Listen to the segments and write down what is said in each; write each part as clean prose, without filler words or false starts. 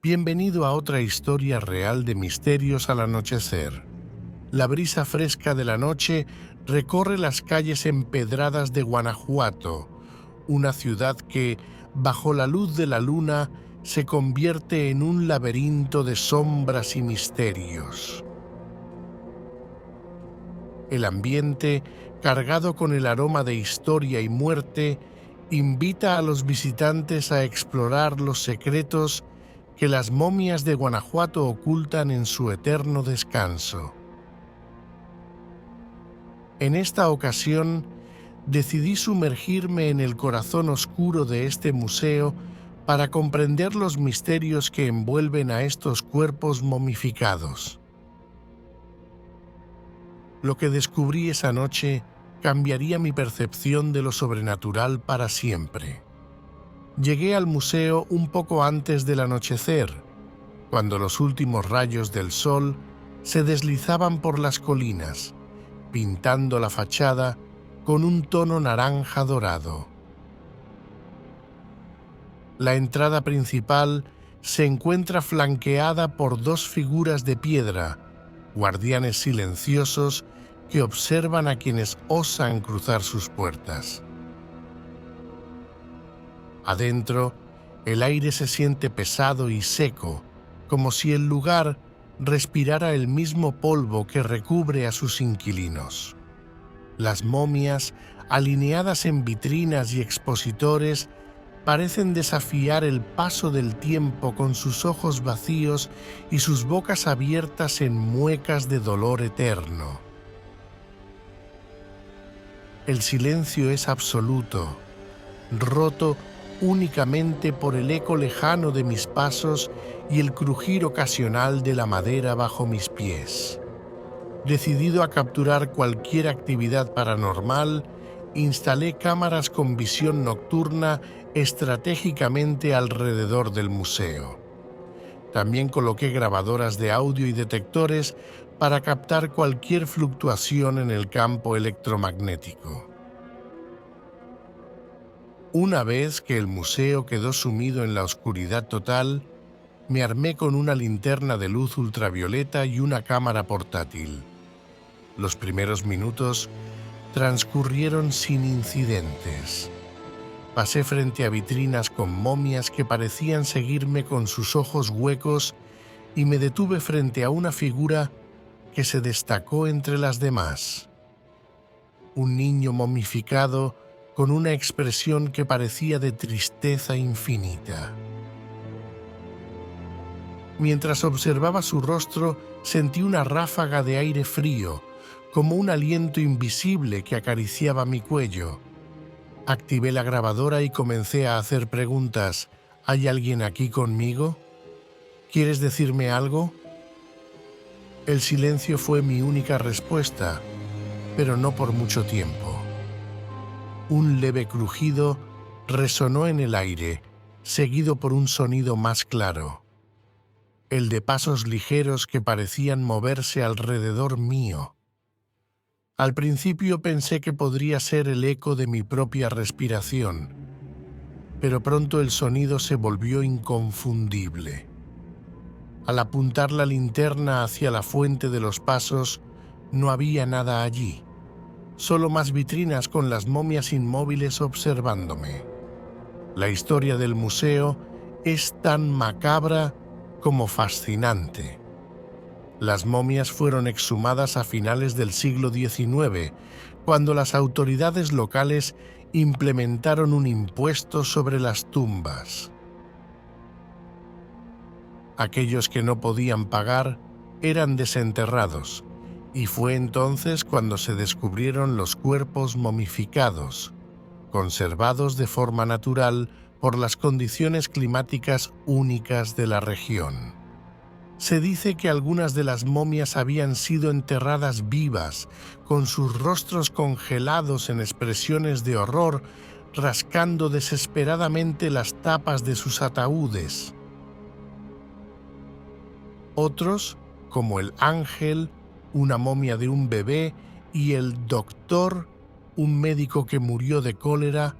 Bienvenido a otra historia real de misterios al anochecer. La brisa fresca de la noche recorre las calles empedradas de Guanajuato, una ciudad que, bajo la luz de la luna, se convierte en un laberinto de sombras y misterios. El ambiente, cargado con el aroma de historia y muerte, invita a los visitantes a explorar los secretos que las momias de Guanajuato ocultan en su eterno descanso. En esta ocasión, decidí sumergirme en el corazón oscuro de este museo para comprender los misterios que envuelven a estos cuerpos momificados. Lo que descubrí esa noche cambiaría mi percepción de lo sobrenatural para siempre. Llegué al museo un poco antes del anochecer, cuando los últimos rayos del sol se deslizaban por las colinas, pintando la fachada con un tono naranja dorado. La entrada principal se encuentra flanqueada por dos figuras de piedra, guardianes silenciosos que observan a quienes osan cruzar sus puertas. Adentro, el aire se siente pesado y seco, como si el lugar respirara el mismo polvo que recubre a sus inquilinos. Las momias, alineadas en vitrinas y expositores, parecen desafiar el paso del tiempo con sus ojos vacíos y sus bocas abiertas en muecas de dolor eterno. El silencio es absoluto, roto únicamente por el eco lejano de mis pasos y el crujir ocasional de la madera bajo mis pies. Decidido a capturar cualquier actividad paranormal, instalé cámaras con visión nocturna estratégicamente alrededor del museo. También coloqué grabadoras de audio y detectores para captar cualquier fluctuación en el campo electromagnético. Una vez que el museo quedó sumido en la oscuridad total, me armé con una linterna de luz ultravioleta y una cámara portátil. Los primeros minutos transcurrieron sin incidentes. Pasé frente a vitrinas con momias que parecían seguirme con sus ojos huecos y me detuve frente a una figura que se destacó entre las demás. Un niño momificado con una expresión que parecía de tristeza infinita. Mientras observaba su rostro, sentí una ráfaga de aire frío, como un aliento invisible que acariciaba mi cuello. Activé la grabadora y comencé a hacer preguntas. ¿Hay alguien aquí conmigo? ¿Quieres decirme algo? El silencio fue mi única respuesta, pero no por mucho tiempo. Un leve crujido resonó en el aire, seguido por un sonido más claro, el de pasos ligeros que parecían moverse alrededor mío. Al principio pensé que podría ser el eco de mi propia respiración, pero pronto el sonido se volvió inconfundible. Al apuntar la linterna hacia la fuente de los pasos, no había nada allí, solo más vitrinas con las momias inmóviles observándome. La historia del museo es tan macabra como fascinante. Las momias fueron exhumadas a finales del siglo XIX, cuando las autoridades locales implementaron un impuesto sobre las tumbas. Aquellos que no podían pagar eran desenterrados, y fue entonces cuando se descubrieron los cuerpos momificados, conservados de forma natural por las condiciones climáticas únicas de la región. Se dice que algunas de las momias habían sido enterradas vivas, con sus rostros congelados en expresiones de horror, rascando desesperadamente las tapas de sus ataúdes. Otros, como el ángel, una momia de un bebé, y el doctor, un médico que murió de cólera,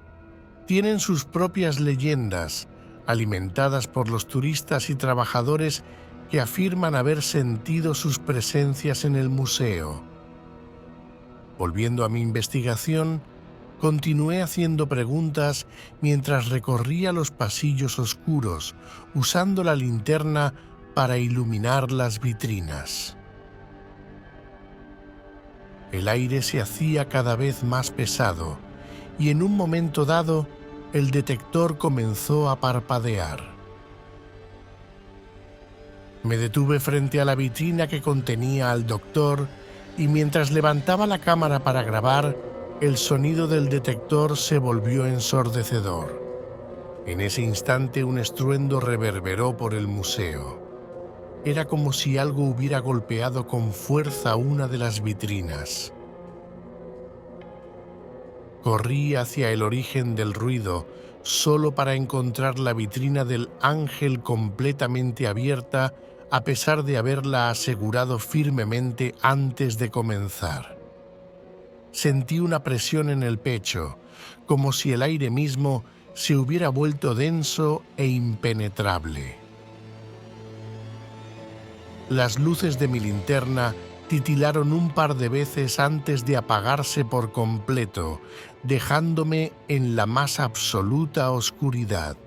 tienen sus propias leyendas, alimentadas por los turistas y trabajadores que afirman haber sentido sus presencias en el museo. Volviendo a mi investigación, continué haciendo preguntas mientras recorría los pasillos oscuros, usando la linterna para iluminar las vitrinas. El aire se hacía cada vez más pesado y en un momento dado el detector comenzó a parpadear. Me detuve frente a la vitrina que contenía al doctor y mientras levantaba la cámara para grabar, el sonido del detector se volvió ensordecedor. En ese instante un estruendo reverberó por el museo. Era como si algo hubiera golpeado con fuerza una de las vitrinas. Corrí hacia el origen del ruido, solo para encontrar la vitrina del ángel completamente abierta, a pesar de haberla asegurado firmemente antes de comenzar. Sentí una presión en el pecho, como si el aire mismo se hubiera vuelto denso e impenetrable. Las luces de mi linterna titilaron un par de veces antes de apagarse por completo, dejándome en la más absoluta oscuridad.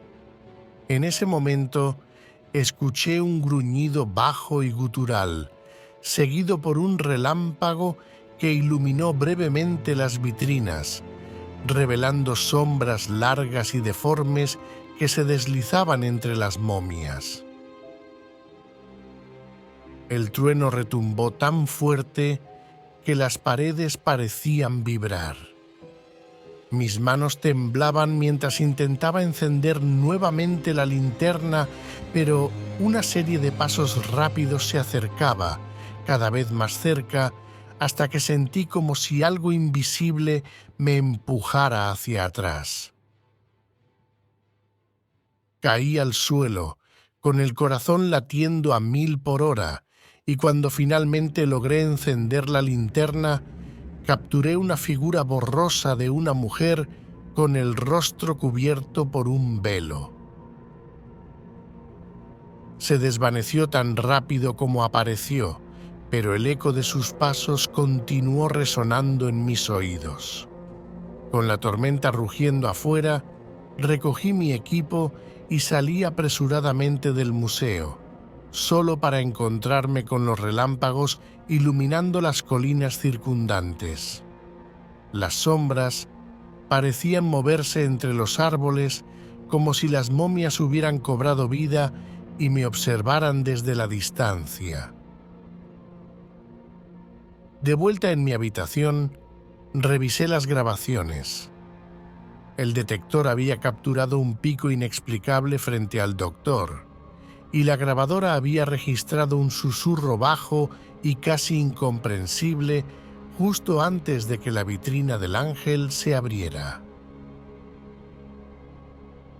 En ese momento, escuché un gruñido bajo y gutural, seguido por un relámpago que iluminó brevemente las vitrinas, revelando sombras largas y deformes que se deslizaban entre las momias. El trueno retumbó tan fuerte que las paredes parecían vibrar. Mis manos temblaban mientras intentaba encender nuevamente la linterna, pero una serie de pasos rápidos se acercaba, cada vez más cerca, hasta que sentí como si algo invisible me empujara hacia atrás. Caí al suelo, con el corazón latiendo a 1000 por hora, y cuando finalmente logré encender la linterna, capturé una figura borrosa de una mujer con el rostro cubierto por un velo. Se desvaneció tan rápido como apareció, pero el eco de sus pasos continuó resonando en mis oídos. Con la tormenta rugiendo afuera, recogí mi equipo y salí apresuradamente del museo, solo para encontrarme con los relámpagos iluminando las colinas circundantes. Las sombras parecían moverse entre los árboles como si las momias hubieran cobrado vida y me observaran desde la distancia. De vuelta en mi habitación, revisé las grabaciones. El detector había capturado un pico inexplicable frente al doctor, y la grabadora había registrado un susurro bajo y casi incomprensible justo antes de que la vitrina del ángel se abriera.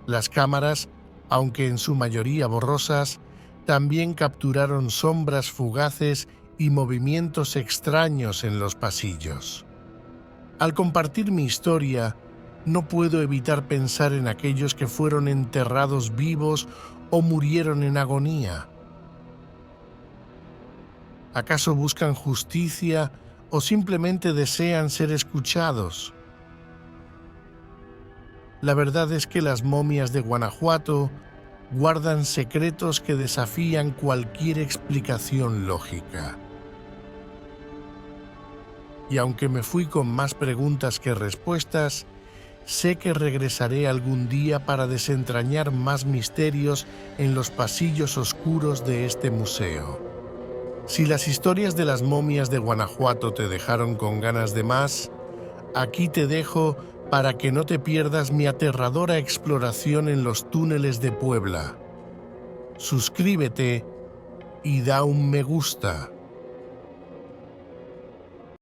Las cámaras, aunque en su mayoría borrosas, también capturaron sombras fugaces y movimientos extraños en los pasillos. Al compartir mi historia, no puedo evitar pensar en aquellos que fueron enterrados vivos o murieron en agonía. ¿Acaso buscan justicia o simplemente desean ser escuchados? La verdad es que las momias de Guanajuato guardan secretos que desafían cualquier explicación lógica. Y aunque me fui con más preguntas que respuestas, sé que regresaré algún día para desentrañar más misterios en los pasillos oscuros de este museo. Si las historias de las momias de Guanajuato te dejaron con ganas de más, aquí te dejo para que no te pierdas mi aterradora exploración en los túneles de Puebla. Suscríbete y da un me gusta.